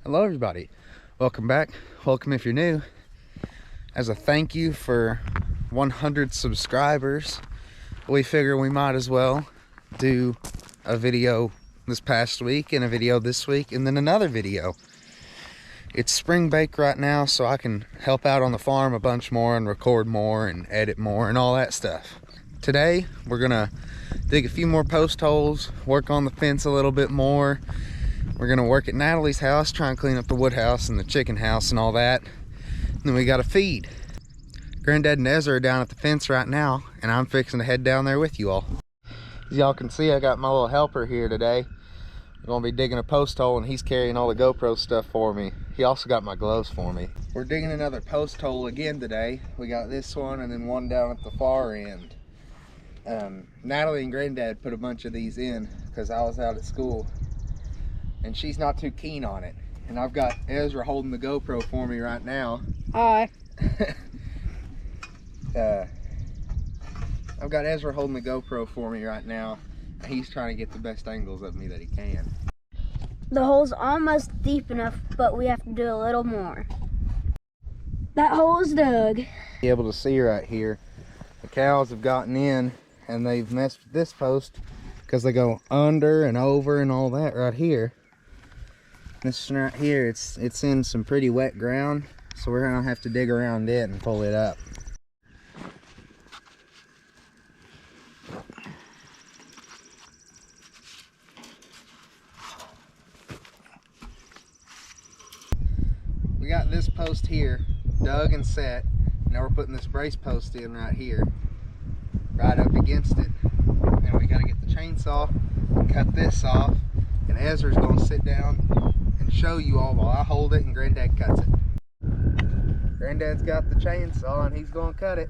Hello everybody, welcome back. Welcome if you're new. As a thank you for 100 subscribers, we figure we might as well do a video this past week and a video this week and then another video. It's spring break right now, so I can help out on the farm a bunch more and record more and edit more and all that stuff. Today we're gonna dig a few more post holes, work on the fence a little bit more. We're gonna work at Natalie's house, try and clean up the wood house and the chicken house and all that. And then we gotta feed. Granddad and Ezra are down at the fence right now, and I'm fixing to head down there with you all. As y'all can see, I got my little helper here today. I'm gonna be digging a post hole and he's carrying all the GoPro stuff for me. He also got my gloves for me. We're digging another post hole again today. We got this one and then one down at the far end. Natalie and Granddad put a bunch of these in because I was out at school. And she's not too keen on it. And I've got Ezra holding the GoPro for me right now. Hi. I've got Ezra holding the GoPro for me right now. He's trying to get the best angles of me that he can. The hole's almost deep enough, but we have to do a little more. That hole is dug. Be able to see right here, the cows have gotten in and they've messed with this post because they go under and over and all that right here. This one right here, it's in some pretty wet ground, so we're gonna have to dig around it and pull it up. We got this post here dug and set. Now we're putting this brace post in right here, right up against it. And we gotta get the chainsaw and cut this off. And Ezra's gonna sit down and show you all while I hold it and Granddad cuts it. Granddad's got the chainsaw and he's gonna cut it.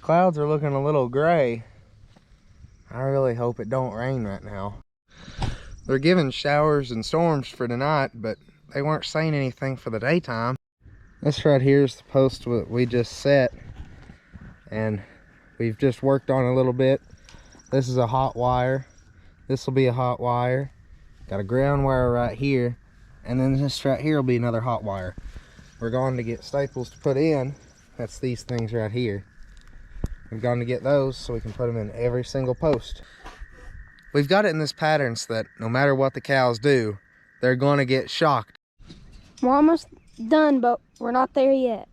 Clouds are looking a little gray. I really hope it don't rain right now. They're giving showers and storms for tonight, but they weren't saying anything for the daytime. This right here is the post that we just set, and we've just worked on a little bit. This is a hot wire. This will be a hot wire. Got a ground wire right here, and then this right here will be another hot wire. We're going to get staples to put in. That's these things right here. We've gone to get those so we can put them in every single post. We've got it in this pattern so that no matter what the cows do, they're going to get shocked. We're almost done, but we're not there yet.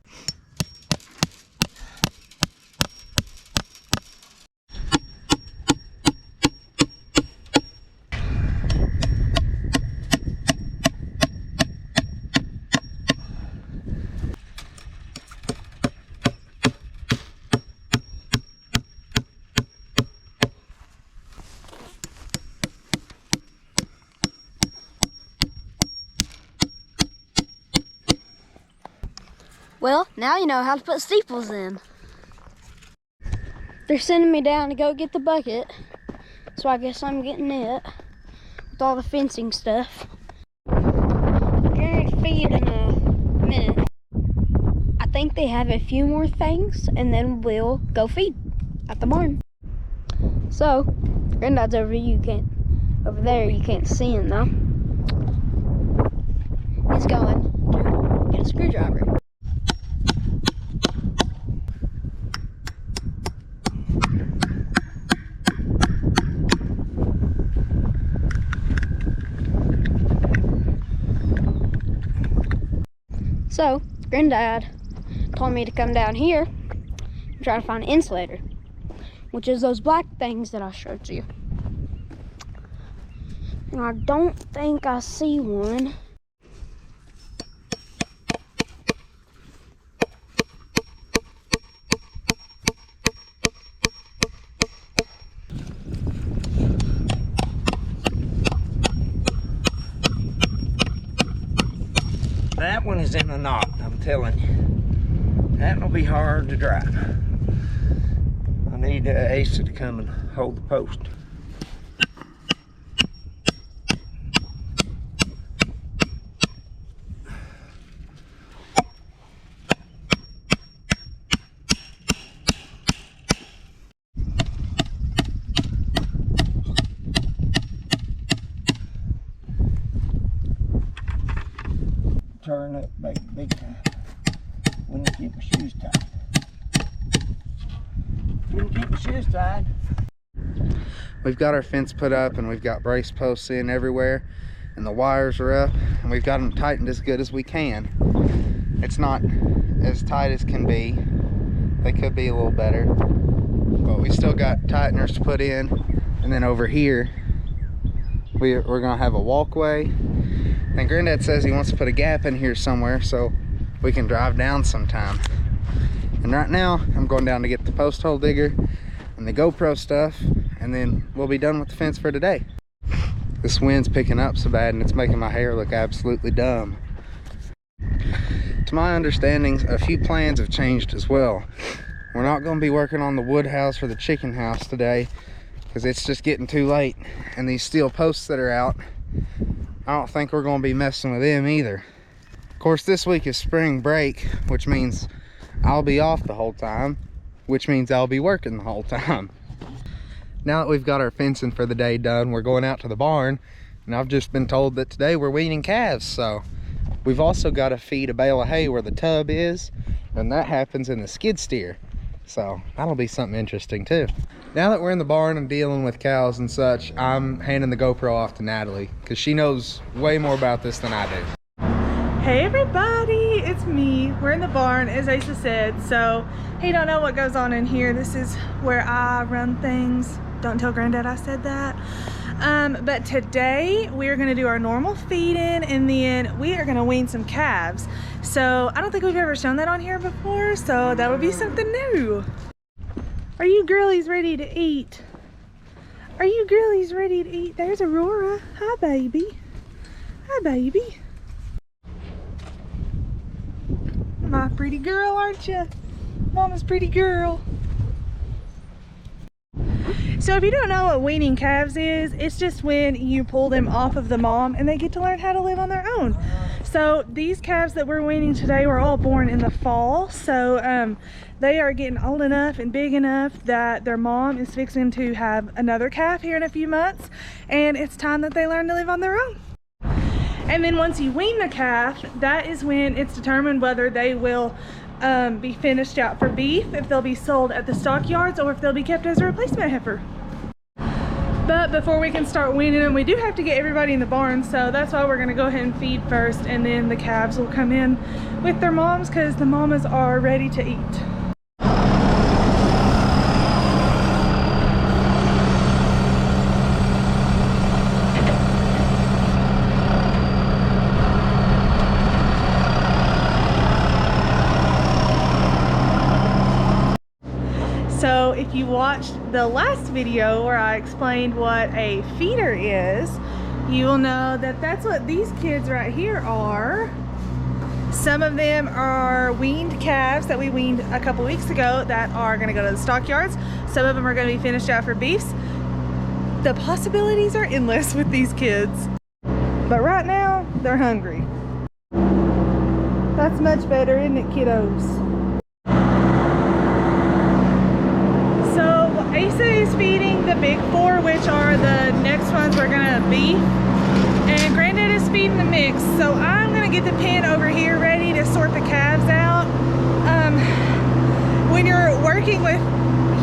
Well, now you know how to put steeples in. They're sending me down to go get the bucket, so I guess I'm getting it with all the fencing stuff. Gonna feed in a minute. I think they have a few more things, and then we'll go feed at the barn. So, Granddad's over there. You can't see him though. He's going to get a screwdriver. So, Granddad told me to come down here and try to find an insulator, which is those black things that I showed you. And I don't think I see one. That one is in a knot, I'm telling you. That will be hard to drive. I need Asa to come and hold the post. Turn up big time. When you keep my shoes tied. When you keep my shoes tied. We've got our fence put up and we've got brace posts in everywhere and the wires are up and we've got them tightened as good as we can. It's not as tight as can be. They could be a little better, but we still got tighteners to put in. And then over here we're gonna have a walkway. And Granddad says he wants to put a gap in here somewhere so we can drive down sometime. And right now, I'm going down to get the post hole digger and the GoPro stuff, and then we'll be done with the fence for today. This wind's picking up so bad and it's making my hair look absolutely dumb. To my understanding, a few plans have changed as well. We're not going to be working on the wood house or the chicken house today because it's just getting too late. And these steel posts that are out, I don't think we're going to be messing with them either. Of course, this week is spring break, which means I'll be off the whole time, which means I'll be working the whole time. Now that we've got our fencing for the day done, we're going out to the barn, and I've just been told that today we're weaning calves, so we've also got to feed a bale of hay where the tub is, and that happens in the skid steer. So that'll be something interesting too. Now that we're in the barn and dealing with cows and such, I'm handing the GoPro off to Natalie because she knows way more about this than I do. Hey everybody, it's me. We're in the barn, as Asa said, so he don't know what goes on in here. This is where I run things. Don't tell Granddad I said that. But today we are gonna do our normal feeding and then we are gonna wean some calves. So I don't think we've ever shown that on here before, so that would be something new. Are you girlies ready to eat? Are you girlies ready to eat? There's Aurora. Hi, baby. Hi, baby. My pretty girl, aren't you? Mama's pretty girl. So if you don't know what weaning calves is, it's just when you pull them off of the mom and they get to learn how to live on their own. So these calves that we're weaning today were all born in the fall. So they are getting old enough and big enough that their mom is fixing to have another calf here in a few months. And it's time that they learn to live on their own. And then once you wean the calf, that is when it's determined whether they will be finished out for beef, if they'll be sold at the stockyards, or if they'll be kept as a replacement heifer. But before we can start weaning them, we do have to get everybody in the barn, so that's why we're going to go ahead and feed first, and then the calves will come in with their moms because the mamas are ready to eat. So if you watched the last video where I explained what a feeder is, you will know that that's what these kids right here are. Some of them are weaned calves that we weaned a couple weeks ago that are gonna go to the stockyards. Some of them are gonna be finished out for beefs. The possibilities are endless with these kids. But right now, they're hungry. That's much better, isn't it, kiddos? So Asa is feeding the big four, which are the next ones we're gonna beef. And Granddad is feeding the mix. So I'm gonna get the pen over here ready to sort the calves out. When you're working with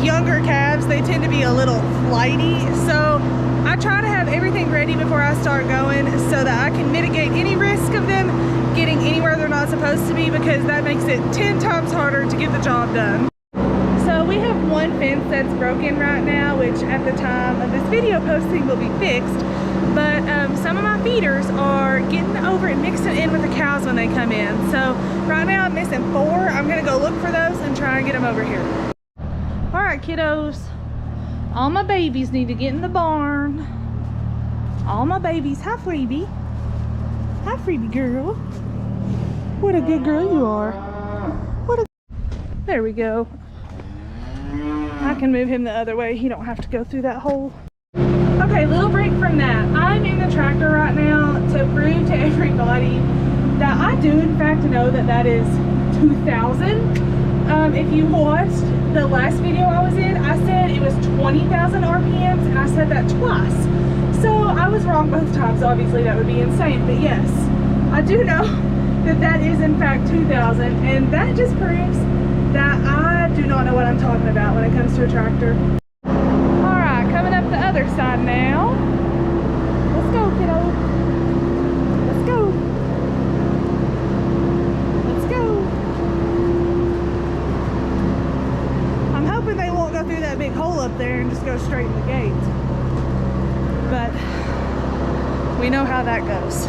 younger calves, they tend to be a little flighty. So I try to have everything ready before I start going so that I can mitigate any risk of them getting anywhere they're not supposed to be, because that makes it 10 times harder to get the job done. So we have one fence that's broken right now, which at the time of this video posting will be fixed. But some of my feeders are getting over and mixing in with the cows when they come in. So right now I'm missing 4. I'm gonna go look for those and try and get them over here. All right, kiddos. All my babies need to get in the barn. All my babies. Hi, Freebie. Hi, Freebie girl. What a good girl you are. There we go. I can move him the other way. He don't have to go through that hole. Okay, little break from that. I'm in the tractor right now to prove to everybody that I do in fact know that that is 2,000. If you watched the last video I was in, I said it was 20,000 RPMs, and I said that twice. So I was wrong both times. Obviously that would be insane, but yes, I do know that that is in fact 2,000, and that just proves that I do not know what I'm talking about when it comes to a tractor. All right, coming up the other side now. Let's go, kiddo. Let's go. Let's go. I'm hoping they won't go through that big hole up there and just go straight in the gate. But we know how that goes.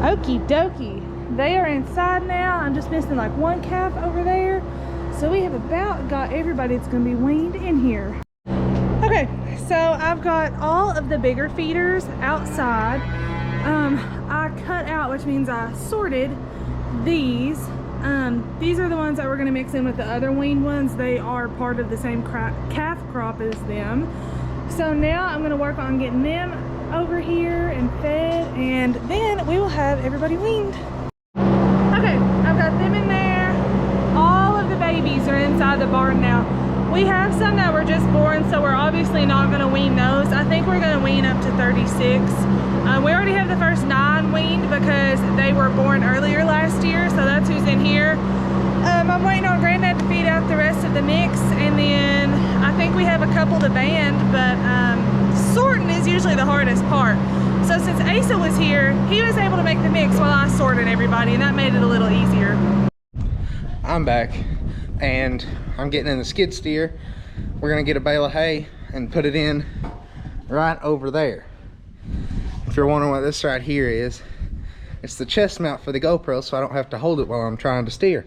Okie dokie. They are inside now. I'm just missing like one calf over there. So we have about got everybody that's gonna be weaned in here. Okay, so I've got all of the bigger feeders outside. I cut out, which means I sorted these. These are the ones that we're gonna mix in with the other weaned ones. They are part of the same calf crop as them. So now I'm gonna work on getting them over here and fed, and then we will have everybody weaned. Okay, I've got them in there. All of the babies are inside the barn now. We have some that were just born, so we're obviously not gonna wean those. I think we're gonna wean up to 36. We already have the first 9 weaned because they were born earlier last year, so that's who's in here. I'm waiting on Granddad to feed out the rest of the mix, and then I think we have a couple to band, but sorting is usually the hardest part. So since Asa was here, he was able to make the mix while I sorted everybody, and that made it a little easier. I'm back, and I'm getting in the skid steer. We're gonna get a bale of hay and put it in right over there. If you're wondering what this right here is, it's the chest mount for the GoPro, so I don't have to hold it while I'm trying to steer.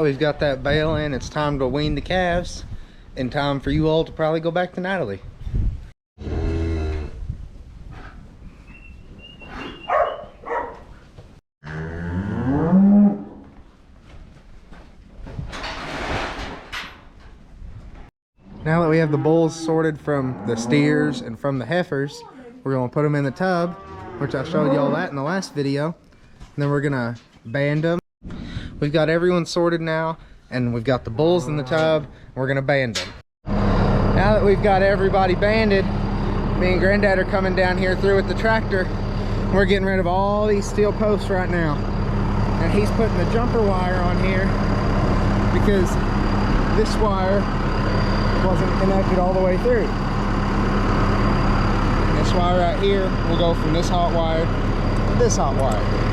that we've got that bale in, it's time to wean the calves and time for you all to probably go back to Natalie. Now that we have the bulls sorted from the steers and from the heifers, we're going to put them in the tub, which I showed y'all that in the last video. And then we're going to band them. We've got everyone sorted now, and we've got the bulls in the tub, and we're going to band them. Now that we've got everybody banded, me and Granddad are coming down here through with the tractor. We're getting rid of all these steel posts right now. And he's putting the jumper wire on here because this wire wasn't connected all the way through. And this wire right here will go from this hot wire to this hot wire.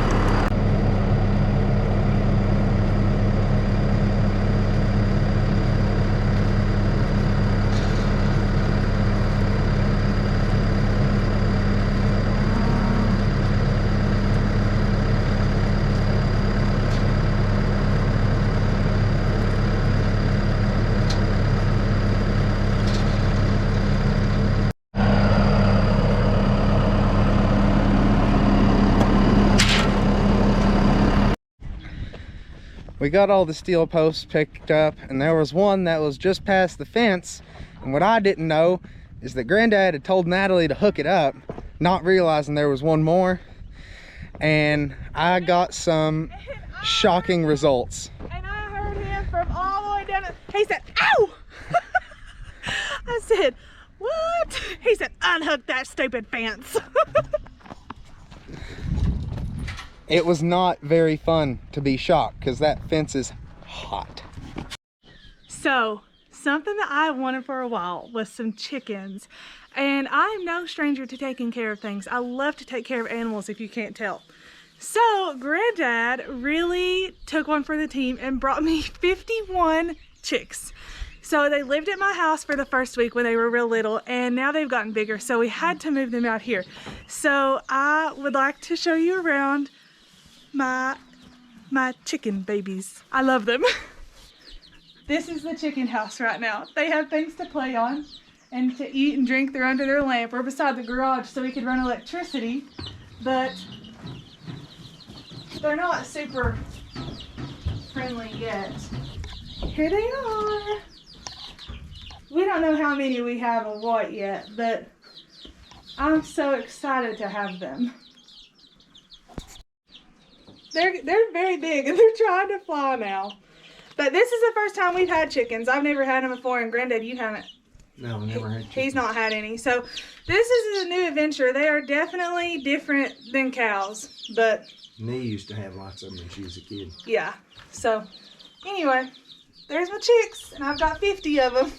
We got all the steel posts picked up, and there was one that was just past the fence. And what I didn't know is that Granddad had told Natalie to hook it up, not realizing there was one more. And I got some shocking results. And I heard him from all the way down. He said, "Ow!" I said, "What?" He said, "Unhook that stupid fence." It was not very fun to be shocked because that fence is hot. So, something that I wanted for a while was some chickens. And I'm no stranger to taking care of things. I love to take care of animals, if you can't tell. So, Granddad really took one for the team and brought me 51 chicks. So they lived at my house for the first week when they were real little, and now they've gotten bigger, so we had to move them out here. So I would like to show you around my chicken babies. I love them. This is the chicken house right now. They have things to play on and to eat and drink. They're under their lamp. We're beside the garage so we could run electricity, but they're not super friendly yet. Here they are. We don't know how many we have of what yet, but I'm so excited to have them. They're very big and they're trying to fly now. But this is the first time we've had chickens. I've never had them before, and Granddad, you haven't. No, never had chickens. He's not had any. So this is a new adventure. They are definitely different than cows, but Nee used to have lots of them when she was a kid. yeah. So anyway, there's my chicks, and I've got 50 of them.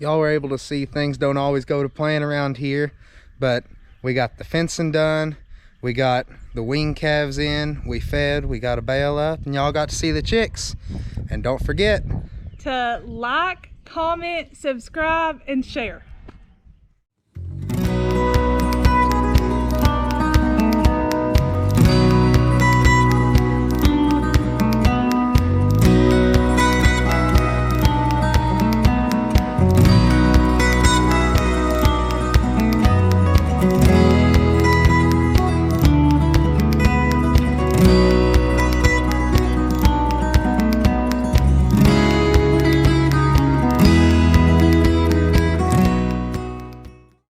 Y'all were able to see things don't always go to plan around here, but we got the fencing done. We got the wean calves in, we fed, we got a bale up, and y'all got to see the chicks. And don't forget To like, comment, subscribe, and share.